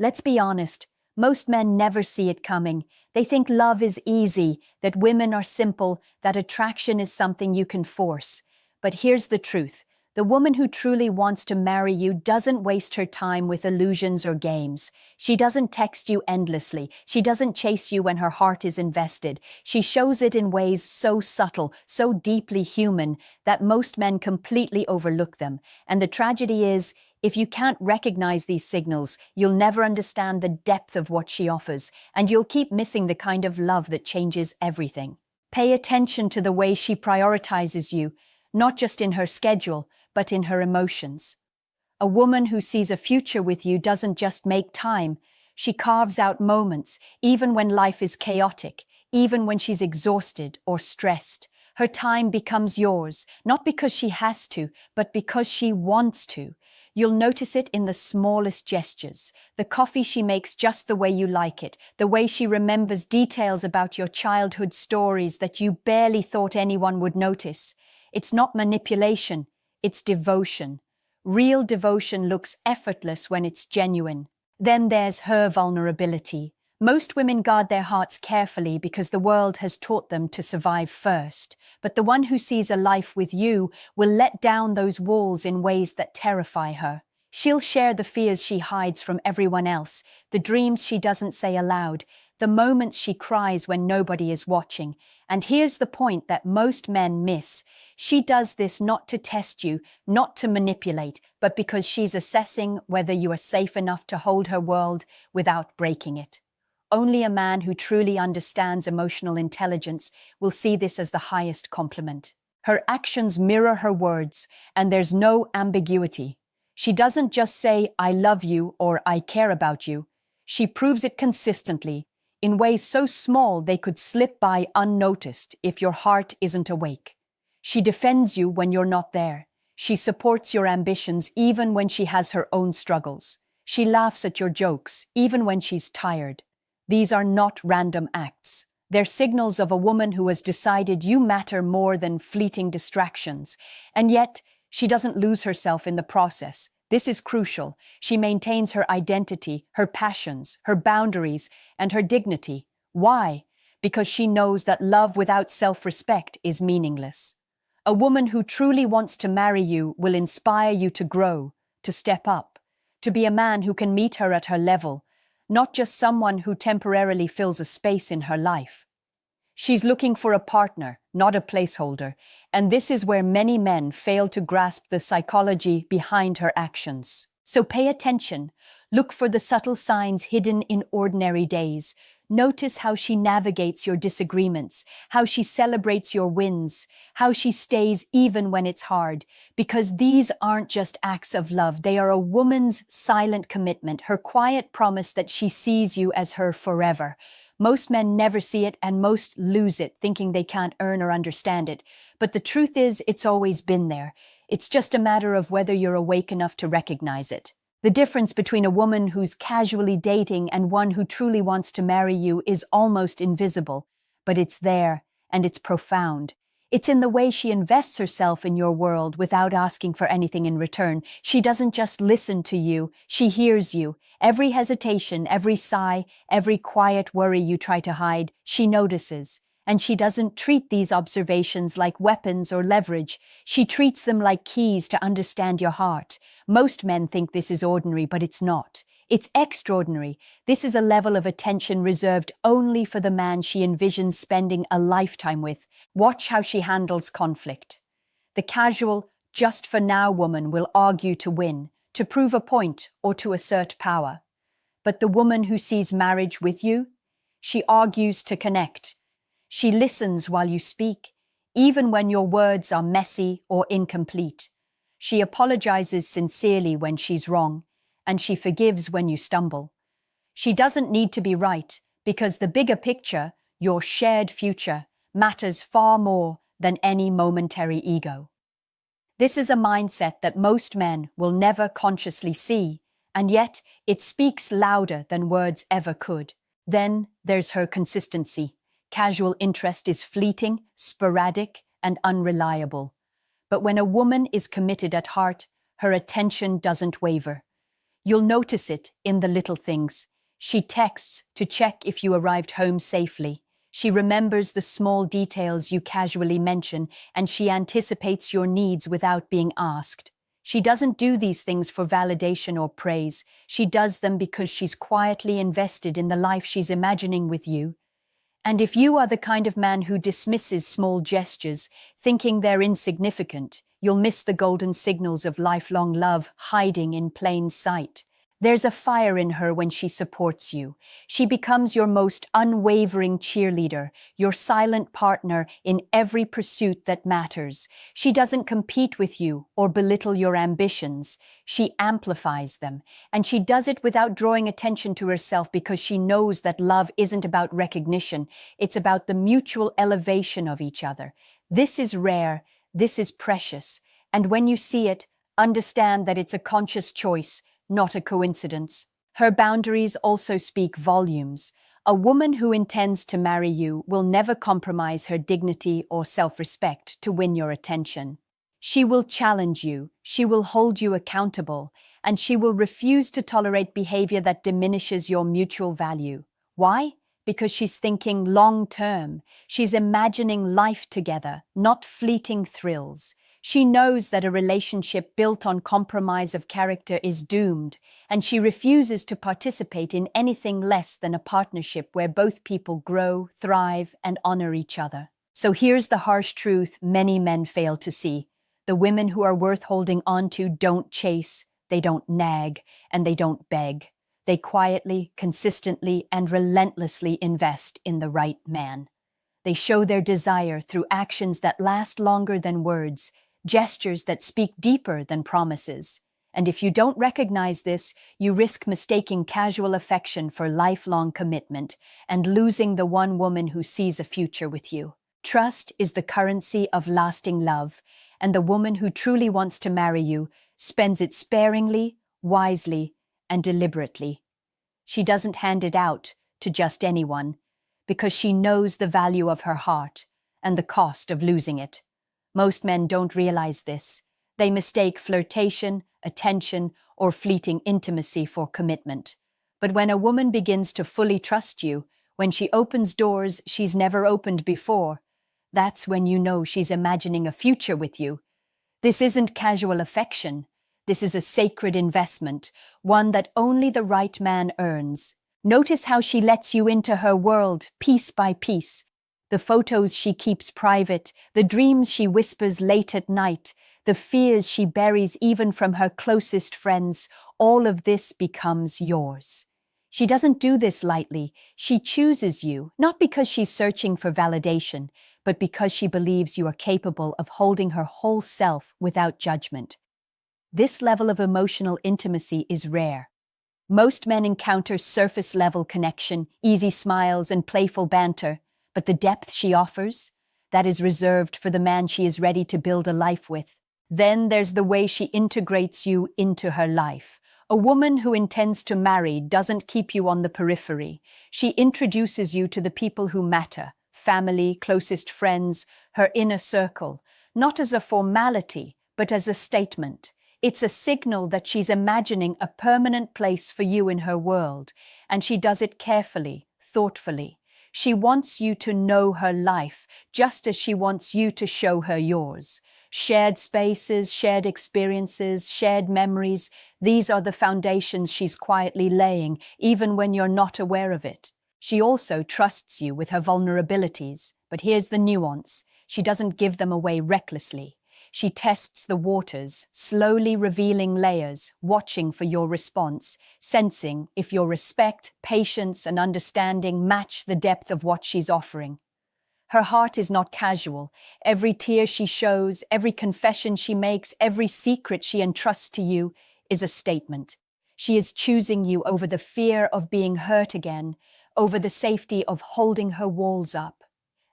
Let's be honest, most men never see it coming. They think love is easy, that women are simple, that attraction is something you can force. But here's the truth. The woman who truly wants to marry you doesn't waste her time with illusions or games. She doesn't text you endlessly. She doesn't chase you when her heart is invested. She shows it in ways so subtle, so deeply human, that most men completely overlook them. And the tragedy is, if you can't recognize these signals, you'll never understand the depth of what she offers, and you'll keep missing the kind of love that changes everything. Pay attention to the way she prioritizes you, not just in her schedule, but in her emotions. A woman who sees a future with you doesn't just make time, she carves out moments, even when life is chaotic, even when she's exhausted or stressed. Her time becomes yours, not because she has to, but because she wants to. You'll notice it in the smallest gestures, the coffee she makes just the way you like it, the way she remembers details about your childhood stories that you barely thought anyone would notice. It's not manipulation, it's devotion. Real devotion looks effortless when it's genuine. Then there's her vulnerability. Most women guard their hearts carefully because the world has taught them to survive first. But the one who sees a life with you will let down those walls in ways that terrify her. She'll share the fears she hides from everyone else, the dreams she doesn't say aloud, the moments she cries when nobody is watching. And here's the point that most men miss. She does this not to test you, not to manipulate, but because she's assessing whether you are safe enough to hold her world without breaking it. Only a man who truly understands emotional intelligence will see this as the highest compliment. Her actions mirror her words, and there's no ambiguity. She doesn't just say, "I love you" or "I care about you." She proves it consistently, in ways so small they could slip by unnoticed if your heart isn't awake. She defends you when you're not there. She supports your ambitions even when she has her own struggles. She laughs at your jokes even when she's tired. These are not random acts. They're signals of a woman who has decided you matter more than fleeting distractions. And yet, she doesn't lose herself in the process. This is crucial. She maintains her identity, her passions, her boundaries, and her dignity. Why? Because she knows that love without self-respect is meaningless. A woman who truly wants to marry you will inspire you to grow, to step up, to be a man who can meet her at her level, not just someone who temporarily fills a space in her life. She's looking for a partner, not a placeholder, and this is where many men fail to grasp the psychology behind her actions. So pay attention. Look for the subtle signs hidden in ordinary days. Notice how she navigates your disagreements, how she celebrates your wins, how she stays even when it's hard. Because these aren't just acts of love, they are a woman's silent commitment, her quiet promise that she sees you as her forever. Most men never see it, and most lose it, thinking they can't earn or understand it. But the truth is, it's always been there. It's just a matter of whether you're awake enough to recognize it. The difference between a woman who's casually dating and one who truly wants to marry you is almost invisible, but it's there, and it's profound. It's in the way she invests herself in your world without asking for anything in return. She doesn't just listen to you, she hears you. Every hesitation, every sigh, every quiet worry you try to hide, she notices. And she doesn't treat these observations like weapons or leverage. She treats them like keys to understand your heart. Most men think this is ordinary, but it's not. It's extraordinary. This is a level of attention reserved only for the man she envisions spending a lifetime with. Watch how she handles conflict. The casual, just-for-now woman will argue to win, to prove a point, or to assert power. But the woman who sees marriage with you, she argues to connect. She listens while you speak, even when your words are messy or incomplete. She apologizes sincerely when she's wrong, and she forgives when you stumble. She doesn't need to be right, because the bigger picture, your shared future, matters far more than any momentary ego. This is a mindset that most men will never consciously see, and yet it speaks louder than words ever could. Then there's her consistency. Casual interest is fleeting, sporadic, and unreliable. But when a woman is committed at heart, her attention doesn't waver. You'll notice it in the little things. She texts to check if you arrived home safely. She remembers the small details you casually mention, and she anticipates your needs without being asked. She doesn't do these things for validation or praise. She does them because she's quietly invested in the life she's imagining with you. And if you are the kind of man who dismisses small gestures, thinking they're insignificant, you'll miss the golden signals of lifelong love hiding in plain sight. There's a fire in her when she supports you. She becomes your most unwavering cheerleader, your silent partner in every pursuit that matters. She doesn't compete with you or belittle your ambitions. She amplifies them, and she does it without drawing attention to herself because she knows that love isn't about recognition, it's about the mutual elevation of each other. This is rare, this is precious, and when you see it, understand that it's a conscious choice, not a coincidence. Her boundaries also speak volumes. A woman who intends to marry you will never compromise her dignity or self-respect to win your attention. She will challenge you, she will hold you accountable, and she will refuse to tolerate behavior that diminishes your mutual value. Why? Because she's thinking long-term. She's imagining life together, not fleeting thrills. She knows that a relationship built on compromise of character is doomed, and she refuses to participate in anything less than a partnership where both people grow, thrive, and honor each other. So here's the harsh truth many men fail to see. The women who are worth holding on to don't chase, they don't nag, and they don't beg. They quietly, consistently, and relentlessly invest in the right man. They show their desire through actions that last longer than words, gestures that speak deeper than promises. And if you don't recognize this, you risk mistaking casual affection for lifelong commitment and losing the one woman who sees a future with you. Trust is the currency of lasting love, and the woman who truly wants to marry you spends it sparingly, wisely, and deliberately. She doesn't hand it out to just anyone, because she knows the value of her heart and the cost of losing it. Most men don't realize this. They mistake flirtation, attention, or fleeting intimacy for commitment. But when a woman begins to fully trust you, when she opens doors she's never opened before, that's when you know she's imagining a future with you. This isn't casual affection. This is a sacred investment, one that only the right man earns. Notice how she lets you into her world, piece by piece. The photos she keeps private, the dreams she whispers late at night, the fears she buries even from her closest friends, all of this becomes yours. She doesn't do this lightly. She chooses you, not because she's searching for validation, but because she believes you are capable of holding her whole self without judgment. This level of emotional intimacy is rare. Most men encounter surface-level connection, easy smiles, and playful banter, but the depth she offers, that is reserved for the man she is ready to build a life with. Then there's the way she integrates you into her life. A woman who intends to marry doesn't keep you on the periphery. She introduces you to the people who matter, family, closest friends, her inner circle, not as a formality, but as a statement. It's a signal that she's imagining a permanent place for you in her world, and she does it carefully, thoughtfully. She wants you to know her life, just as she wants you to show her yours. Shared spaces, shared experiences, shared memories, these are the foundations she's quietly laying, even when you're not aware of it. She also trusts you with her vulnerabilities, but here's the nuance. She doesn't give them away recklessly. She tests the waters, slowly revealing layers, watching for your response, sensing if your respect, patience, and understanding match the depth of what she's offering. Her heart is not casual. Every tear she shows, every confession she makes, every secret she entrusts to you is a statement. She is choosing you over the fear of being hurt again, over the safety of holding her walls up.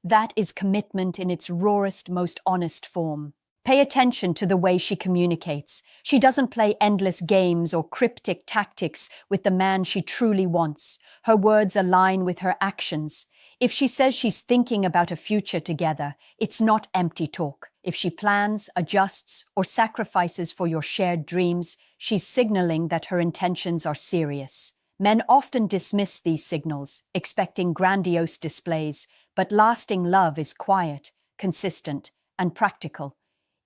That is commitment in its rawest, most honest form. Pay attention to the way she communicates. She doesn't play endless games or cryptic tactics with the man she truly wants. Her words align with her actions. If she says she's thinking about a future together, it's not empty talk. If she plans, adjusts, or sacrifices for your shared dreams, she's signaling that her intentions are serious. Men often dismiss these signals, expecting grandiose displays, but lasting love is quiet, consistent, and practical.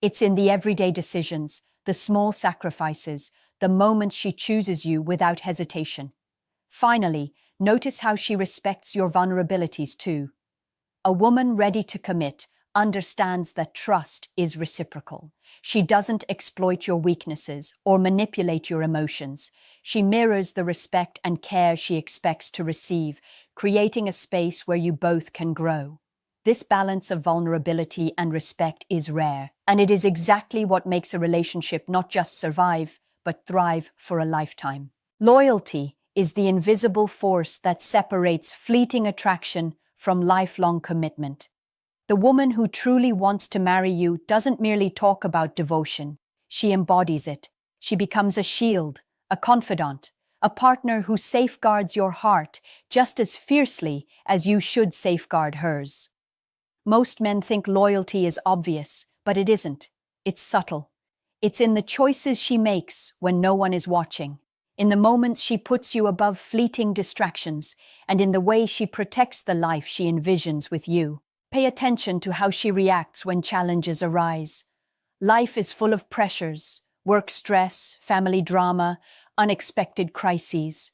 It's in the everyday decisions, the small sacrifices, the moments she chooses you without hesitation. Finally, notice how she respects your vulnerabilities too. A woman ready to commit understands that trust is reciprocal. She doesn't exploit your weaknesses or manipulate your emotions. She mirrors the respect and care she expects to receive, creating a space where you both can grow. This balance of vulnerability and respect is rare, and it is exactly what makes a relationship not just survive, but thrive for a lifetime. Loyalty is the invisible force that separates fleeting attraction from lifelong commitment. The woman who truly wants to marry you doesn't merely talk about devotion, she embodies it. She becomes a shield, a confidant, a partner who safeguards your heart just as fiercely as you should safeguard hers. Most men think loyalty is obvious, but it isn't. It's subtle. It's in the choices she makes when no one is watching, in the moments she puts you above fleeting distractions, and in the way she protects the life she envisions with you. Pay attention to how she reacts when challenges arise. Life is full of pressures, work stress, family drama, unexpected crises.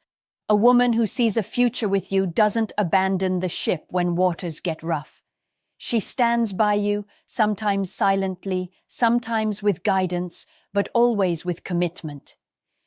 A woman who sees a future with you doesn't abandon the ship when waters get rough. She stands by you, sometimes silently, sometimes with guidance, but always with commitment.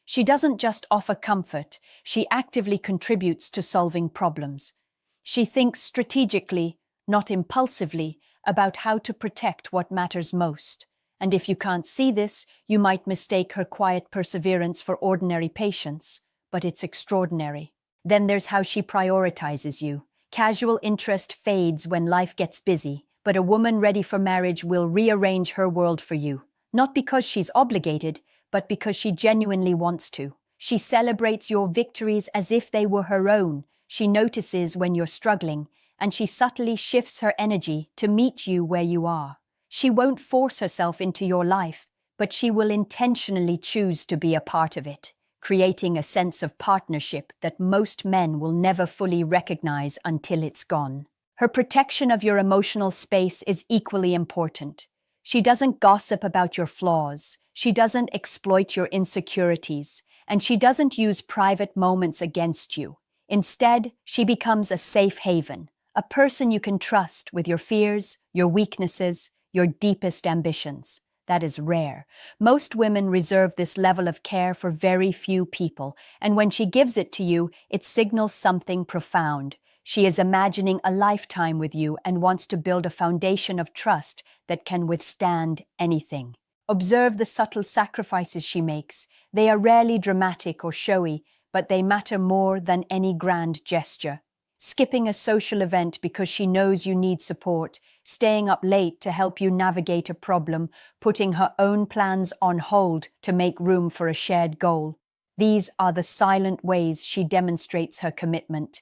She doesn't just offer comfort, she actively contributes to solving problems. She thinks strategically, not impulsively, about how to protect what matters most. And if you can't see this, you might mistake her quiet perseverance for ordinary patience, but it's extraordinary. Then there's how she prioritizes you. Casual interest fades when life gets busy, but a woman ready for marriage will rearrange her world for you. Not because she's obligated, but because she genuinely wants to. She celebrates your victories as if they were her own. She notices when you're struggling, and she subtly shifts her energy to meet you where you are. She won't force herself into your life, but she will intentionally choose to be a part of it, creating a sense of partnership that most men will never fully recognize until it's gone. Her protection of your emotional space is equally important. She doesn't gossip about your flaws, she doesn't exploit your insecurities, and she doesn't use private moments against you. Instead, she becomes a safe haven, a person you can trust with your fears, your weaknesses, your deepest ambitions. That is rare. Most women reserve this level of care for very few people, and when she gives it to you, it signals something profound. She is imagining a lifetime with you and wants to build a foundation of trust that can withstand anything. Observe the subtle sacrifices she makes. They are rarely dramatic or showy, but they matter more than any grand gesture. Skipping a social event because she knows you need support, staying up late to help you navigate a problem, putting her own plans on hold to make room for a shared goal. These are the silent ways she demonstrates her commitment.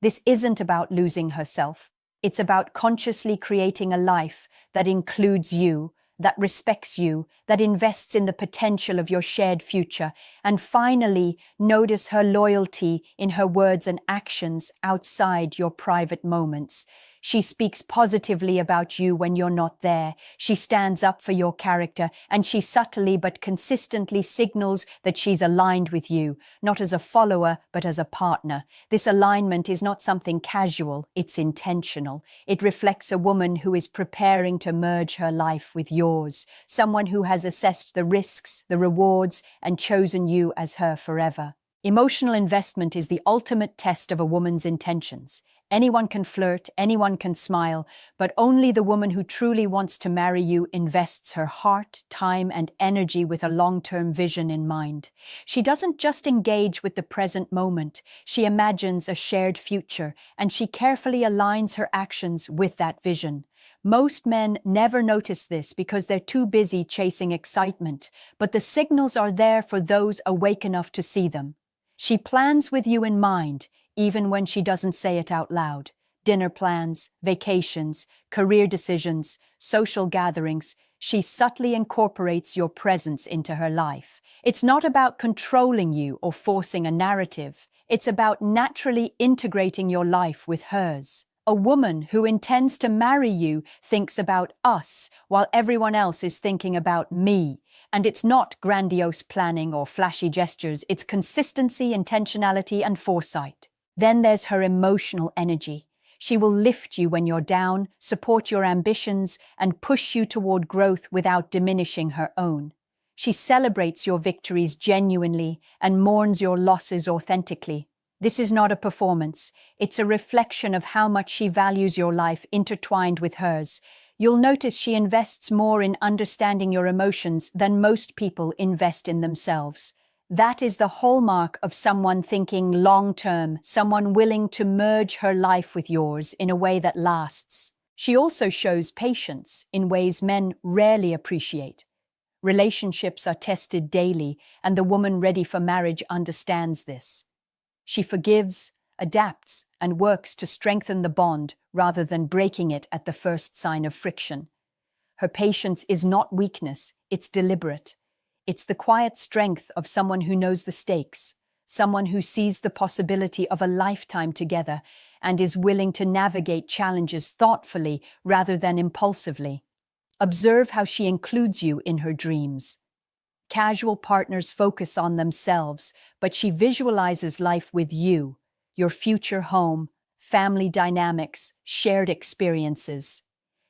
This isn't about losing herself. It's about consciously creating a life that includes you, that respects you, that invests in the potential of your shared future. And finally, notice her loyalty in her words and actions outside your private moments. She speaks positively about you when you're not there. She stands up for your character, and she subtly but consistently signals that she's aligned with you, not as a follower, but as a partner. This alignment is not something casual, it's intentional. It reflects a woman who is preparing to merge her life with yours, someone who has assessed the risks, the rewards, and chosen you as her forever. Emotional investment is the ultimate test of a woman's intentions. Anyone can flirt, anyone can smile, but only the woman who truly wants to marry you invests her heart, time, and energy with a long-term vision in mind. She doesn't just engage with the present moment, she imagines a shared future, and she carefully aligns her actions with that vision. Most men never notice this because they're too busy chasing excitement, but the signals are there for those awake enough to see them. She plans with you in mind, even when she doesn't say it out loud. Dinner plans, vacations, career decisions, social gatherings, she subtly incorporates your presence into her life. It's not about controlling you or forcing a narrative. It's about naturally integrating your life with hers. A woman who intends to marry you thinks about us, while everyone else is thinking about me. And it's not grandiose planning or flashy gestures, it's consistency, intentionality, and foresight. Then there's her emotional energy. She will lift you when you're down, support your ambitions, and push you toward growth without diminishing her own. She celebrates your victories genuinely and mourns your losses authentically. This is not a performance. It's a reflection of how much she values your life intertwined with hers. You'll notice she invests more in understanding your emotions than most people invest in themselves. That is the hallmark of someone thinking long-term, someone willing to merge her life with yours in a way that lasts. She also shows patience in ways men rarely appreciate. Relationships are tested daily, and the woman ready for marriage understands this. She forgives, adapts, and works to strengthen the bond rather than breaking it at the first sign of friction. Her patience is not weakness, it's deliberate. It's the quiet strength of someone who knows the stakes, someone who sees the possibility of a lifetime together and is willing to navigate challenges thoughtfully rather than impulsively. Observe how she includes you in her dreams. Casual partners focus on themselves, but she visualizes life with you, your future home, family dynamics, shared experiences.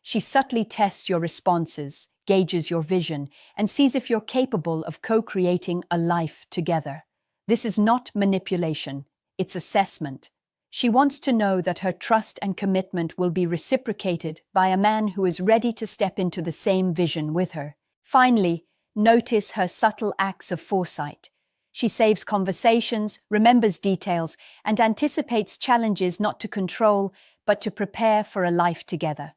She subtly tests your responses, gauges your vision, and sees if you're capable of co-creating a life together. This is not manipulation, it's assessment. She wants to know that her trust and commitment will be reciprocated by a man who is ready to step into the same vision with her. Finally, notice her subtle acts of foresight. She saves conversations, remembers details, and anticipates challenges not to control, but to prepare for a life together.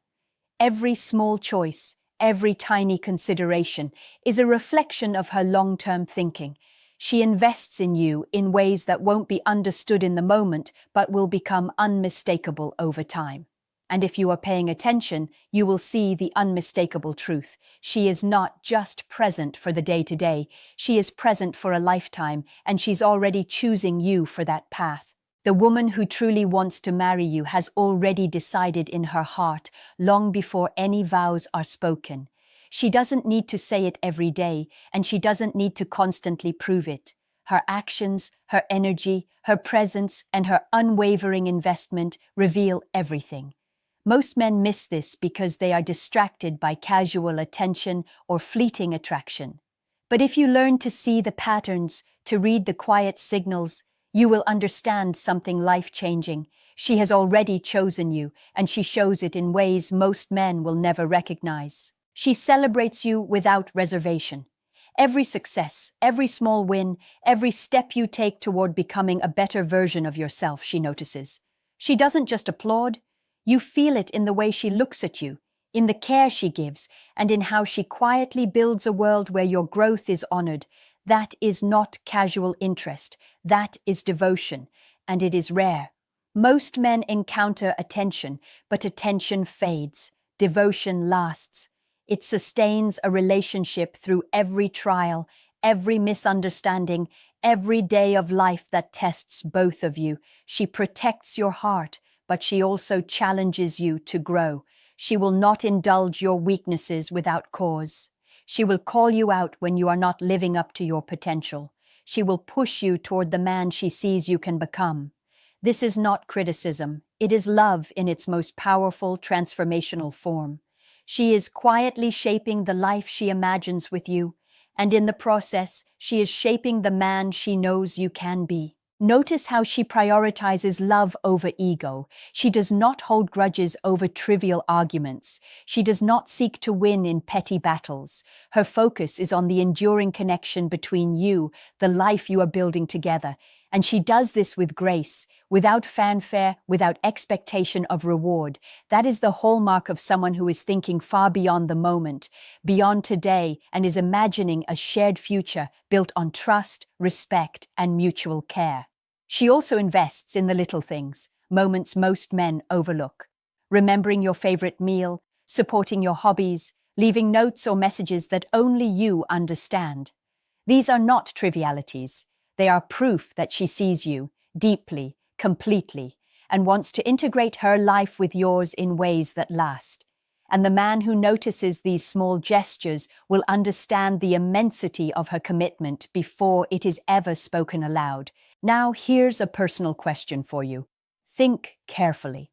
Every small choice, every tiny consideration is a reflection of her long-term thinking. She invests in you in ways that won't be understood in the moment, but will become unmistakable over time. And if you are paying attention, you will see the unmistakable truth. She is not just present for the day-to-day, she is present for a lifetime, and she's already choosing you for that path. The woman who truly wants to marry you has already decided in her heart, long before any vows are spoken. She doesn't need to say it every day, and she doesn't need to constantly prove it. Her actions, her energy, her presence, and her unwavering investment reveal everything. Most men miss this because they are distracted by casual attention or fleeting attraction. But if you learn to see the patterns, to read the quiet signals, you will understand something life-changing. She has already chosen you, and she shows it in ways most men will never recognize. She celebrates you without reservation. Every success, every small win, every step you take toward becoming a better version of yourself, she notices. She doesn't just applaud. You feel it in the way she looks at you, in the care she gives, and in how she quietly builds a world where your growth is honored. That is not casual interest. That is devotion, and it is rare. Most men encounter attention, but attention fades. Devotion lasts. It sustains a relationship through every trial, every misunderstanding, every day of life that tests both of you. She protects your heart, but she also challenges you to grow. She will not indulge your weaknesses without cause. She will call you out when you are not living up to your potential. She will push you toward the man she sees you can become. This is not criticism. It is love in its most powerful, transformational form. She is quietly shaping the life she imagines with you, and in the process, she is shaping the man she knows you can be. Notice how she prioritizes love over ego. She does not hold grudges over trivial arguments. She does not seek to win in petty battles. Her focus is on the enduring connection between you, the life you are building together. And she does this with grace, without fanfare, without expectation of reward. That is the hallmark of someone who is thinking far beyond the moment, beyond today, and is imagining a shared future built on trust, respect, and mutual care. She also invests in the little things, moments most men overlook. Remembering your favorite meal, supporting your hobbies, leaving notes or messages that only you understand. These are not trivialities. They are proof that she sees you deeply, completely, and wants to integrate her life with yours in ways that last. And the man who notices these small gestures will understand the immensity of her commitment before it is ever spoken aloud. Now, here's a personal question for you. Think carefully.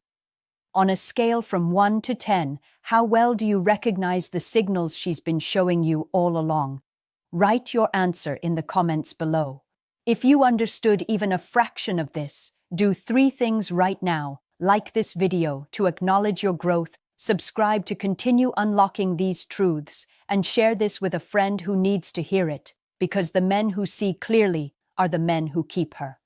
On a scale from 1 to 10, how well do you recognize the signals she's been showing you all along? Write your answer in the comments below. If you understood even a fraction of this, do 3 things right now. Like this video to acknowledge your growth, subscribe to continue unlocking these truths, and share this with a friend who needs to hear it, because the men who see clearly are the men who keep her.